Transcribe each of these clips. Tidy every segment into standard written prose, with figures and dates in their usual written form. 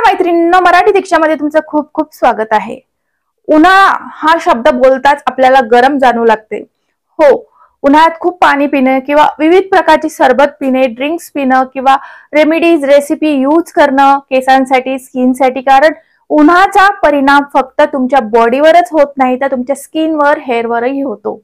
मैत्रिणींनो, मराठी दीक्षामध्ये तुमचं खूप खूप स्वागत आहे। उन्हाळा हा शब्द बोलताच आपल्याला गरम जाणवू लागते। हो, उन्हाळ्यात खूप पाणी पिणे किंवा विविध प्रकारची सरबत पिणे, ड्रिंक्स पिणं किंवा रेमेडीज रेसिपी यूज करणं केसांसाठी, स्किनसाठी, कारण उन्हाचा परिणाम फक्त तुमच्या बॉडीवरच होत नाही तर तुमच्या स्किनवर, हेअरवरही होतो।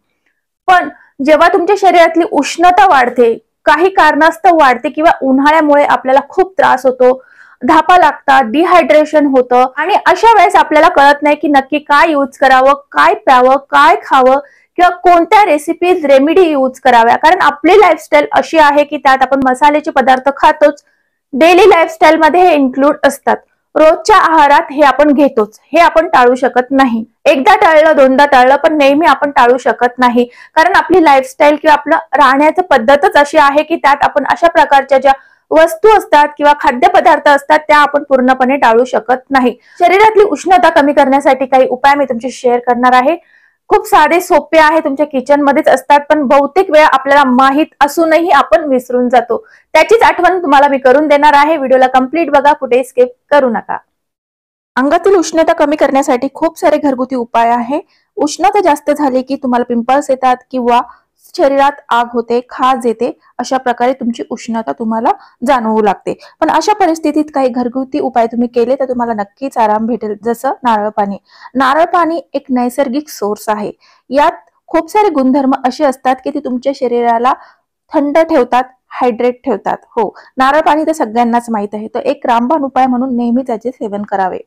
पण जेव्हा तुमच्या शरीरातली उष्णता वाढते, काही कारणास्तव वाढते किंवा उन्हाळ्यामुळे आपल्याला खूप त्रास होतो, धापा लागतात, डिहायड्रेशन होतं आणि अशा वेळेस आपल्याला कळत नाही की नक्की काय यूज करावं, काय प्यावं, काय खावं किंवा कोणत्या रेसिपीज रेमेडी यूज कराव्या। कारण आपली लाईफस्टाईल अशी आहे की त्यात आपण मसाल्याचे पदार्थ खातोच, डेली लाईफस्टाईल मध्ये हे इन्क्लूड असतात, रोजच्या आहारात हे आपण घेतोच, हे आपण टाळू शकत नाही। एकदा टाळलं, दोनदा टाळलं, पण नेहमी आपण टाळू शकत नाही, कारण आपली लाईफस्टाईल किंवा आपलं राहण्याची पद्धतच अशी आहे की त्यात आपण अशा प्रकारच्या ज्या वस्तू असतात किंवा खाद्यपदार्थ असतात त्या आपण पूर्णपणे टाळू शकत नाही। शरीरातली उष्णता कमी करण्यासाठी काही उपाय मी तुमच्याशी शेअर करणार आहे। खूप साधे सोपे आहे, तुमच्या किचन मध्येच असतात, पण बहुतेक वेळा आपल्याला माहित असूनही आपण विसरून जातो। त्याचीच आठवण तुम्हाला मी करून देणार आहे। व्हिडिओला कंप्लीट बघा, कुठे स्किप करू नका। अंगातील उष्णता कमी करण्यासाठी खूप सारे घरगुती उपाय आहे। उष्णता जास्त झाली की तुम्हाला पिंपल्स येतात किंवा शरीरात आग होते, खाज येते, अशा प्रकारे तुमची उष्णता तुम्हाला जाणवू लागते। पण अशा परिस्थितीत काही घरगुती उपाय तुम्ही केले तर तुम्हाला नक्कीच आराम भेटेल। जसं नारळ पाणी। नारळ पाणी एक नैसर्गिक सोर्स आहे। यात खूप सारे गुणधर्म असे असतात की ते तुमच्या शरीराला थंड ठेवतात, हायड्रेट ठेवतात। हो, नारळ पाणी तर सगळ्यांनाच माहित आहे, तर एक रामबाण उपाय म्हणून नेहमी त्याचे सेवन करावे।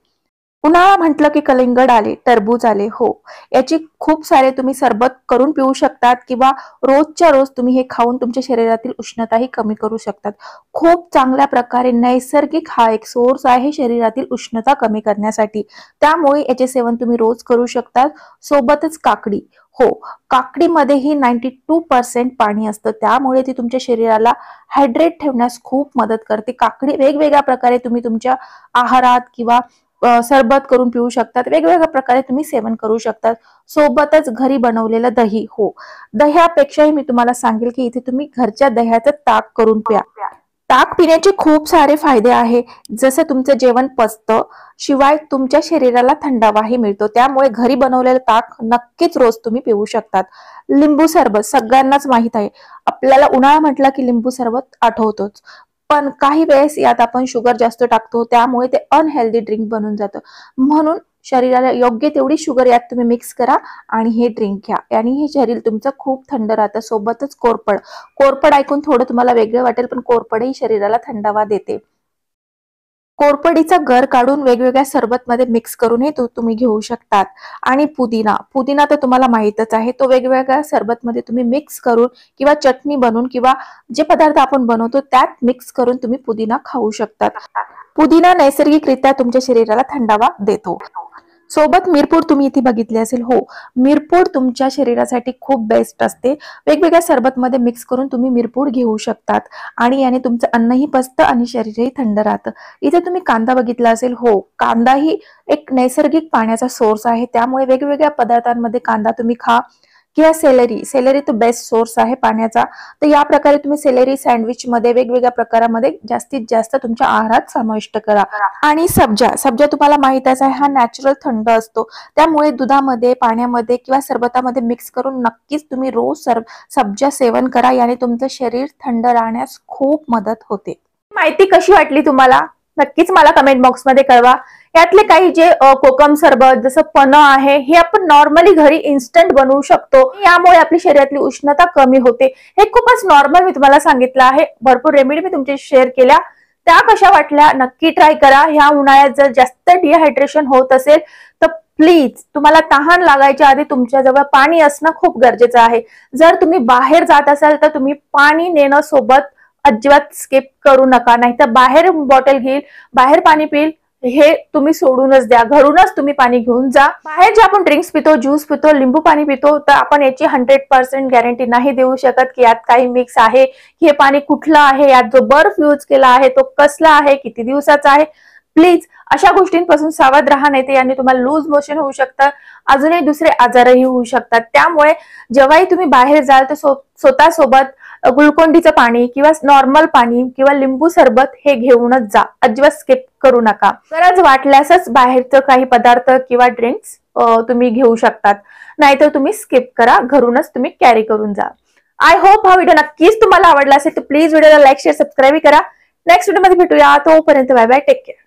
उन्हाळा म्हटलं की कलिंगड आले, टरबूज आले। हो, याची खूप सारे तुम्ही सरबत करून पिऊ शकतात किंवा रोजच्या रोज तुम्ही हे खाऊन तुमच्या शरीरातील उष्णताही कमी करू शकतात। खूप चांगल्या प्रकारे नैसर्गिक हा एक सोर्स आहे शरीरातील उष्णता कमी करण्यासाठी, त्यामुळे याचे सेवन तुम्ही रोज करू शकतात। सोबतच काकडी। हो, काकडीमध्येही 92% पाणी असतं, त्यामुळे ती तुमच्या शरीराला हायड्रेट ठेवण्यास खूप मदत करते। काकडी वेगवेगळ्या प्रकारे तुम्ही तुमच्या आहारात किंवा सरबत करून पिऊ शकतात, वेगवेगळ्या प्रकारे तुम्ही सेवन करू शकतात। सोबतच घरी बनवलेलं दही। हो, दह्यापेक्षाही मी तुम्हाला सांगेल की इथे तुम्ही घरच्या दह्याचं ताक करून प्या। ताक पिण्याचे खूप सारे फायदे आहे, जसे तुमचं जेवण पचतं, शिवाय तुमच्या शरीराला थंडावाही मिळतो, त्यामुळे घरी बनवलेलं ताक नक्कीच रोज तुम्ही पिऊ शकतात। लिंबू सरबत सगळ्यांनाच माहित आहे, आपल्याला उन्हाळा म्हटलं की लिंबू सरबत आठवतोच, पण काही वेळेस यात आपण शुगर जास्त टाकतो, त्यामुळे ते अनहेल्दी ड्रिंक बनून जातं। म्हणून शरीराला योग्य तेवढी शुगर यात तुम्ही मिक्स करा आणि हे ड्रिंक घ्या, आणि हे शरीर तुमचं खूप थंड राहतं। सोबतच कोरफड। कोरफड ऐकून थोडं तुम्हाला वेगळं वाटेल, पण कोरफडही शरीराला थंडावा देते। कोरफडीचा गर काढून वेगवेगळ्या सरबत मध्ये मिक्स करून हे तुम्ही घेऊ शकतात। आणि पुदिना। पुदिना तर तुम्हाला माहितच आहे, तो वेगवेगळ्या सरबत मध्ये तुम्ही मिक्स करून किंवा चटणी बनवून किंवा जे पदार्थ आपण बनवतो त्यात मिक्स करून तुम्ही पुदिना खाऊ शकतात। पुदिना नैसर्गिकरित्या तुमच्या शरीराला थंडावा देतो। सोबत मिरपूड तुम्ही इथे बघितले असेल। हो, मिरपूड तुमच्या शरीरासाठी खूप बेस्ट असते। वेगवेगळ्या सरबत मध्ये मिक्स करून तुम्ही मिरपूड घेऊ शकतात आणि याने तुमचं अन्नही पचतं आणि शरीरही थंड राहतं। इथे तुम्ही कांदा बघितला असेल। हो, कांदा ही एक नैसर्गिक पाण्याचा सोर्स आहे, त्यामुळे वेगवेगळ्या पदार्थांमध्ये कांदा तुम्ही खा, किंवा सेलरी। सेलरी तो बेस्ट सोर्स आहे पाण्याचा, तर या प्रकारे तुम्ही सेलरी सँडविच मध्ये वेगवेगळ्या प्रकारामध्ये जास्तीत जास्त तुमच्या आहारात समाविष्ट करा। आणि सब्जा। सब्जा तुम्हाला माहितच आहे, हा नॅचरल थंड असतो, त्यामुळे दुधामध्ये, पाण्यामध्ये किंवा सरबतामध्ये मिक्स करून नक्कीच तुम्ही रोज सब्जा सेवन करा, याने तुमचं शरीर थंड राहण्यास खूप मदत होते। माहिती कशी वाटली तुम्हाला नक्कीच मला कमेंट बॉक्स मध्ये कळवा। यातले काही जे कोकम सरबत, जसं पन्ह आहे, हे आपण नॉर्मली घरी इन्स्टंट बनवू शकतो, यामुळे आपली शरीरातली उष्णता कमी होते। हे खूपच नॉर्मल मी तुम्हाला सांगितलं आहे। भरपूर रेमेडी मी तुमच्याशी शेअर केल्या, त्या कशा वाटल्या नक्की ट्राय करा। ह्या उन्हाळ्यात जर जास्त डिहायड्रेशन होत असेल तर प्लीज तुम्हाला तहान लागायच्या आधी तुमच्याजवळ पाणी असणं खूप गरजेचं आहे। जर तुम्ही बाहेर जात असाल तर तुम्ही पाणी नेणं सोबत अजिबात स्किप करू नका, नाहीतर बाहेर बॉटल घेईल, बाहेर पाणी पिईल, हे तुम्ही सोडूनच द्या। घरूनच तुम्ही पाणी घेऊन जा। बाहेर जे आपण ड्रिंक्स पितो, ज्यूस पितो, लिंबू पाणी पितो, तर आपण याची 100% गॅरंटी नाही देऊ शकत की यात काही मिक्स आहे, हे पाणी कुठलं आहे, यात जो बर्फ यूज केला आहे तो कसला आहे, किती दिवसाचा आहे। प्लीज अशा गोष्टींपासून सावध राहा, नाही तर याने तुम्हाला लूज मोशन होऊ शकतं, अजूनही दुसरे आजारही होऊ शकतात। त्यामुळे जेव्हाही तुम्ही बाहेर जाल तर स्वतःसोबत ग्लुकोन डीचं पाणी किंवा नॉर्मल पाणी किंवा लिंबू सरबत हे घेऊनच जा, अजिबात स्किप करू नका. गरज वाटल्यासच बाहेरचं काही पदार्थ किंवा ड्रिंक्स तुम्ही घेऊ शकतात, नाहीतर तुम्ही स्किप करा, घरूनच तुम्ही कॅरी करून जा. आय होप हा व्हिडिओ नक्कीच तुम्हाला आवडला असेल तर प्लीज व्हिडिओला लाईक शेअर सबस्क्राईब करा. नेक्स्ट व्हिडिओ मध्ये भेटूया, तोपर्यंत बाय बाय, टेक केअर.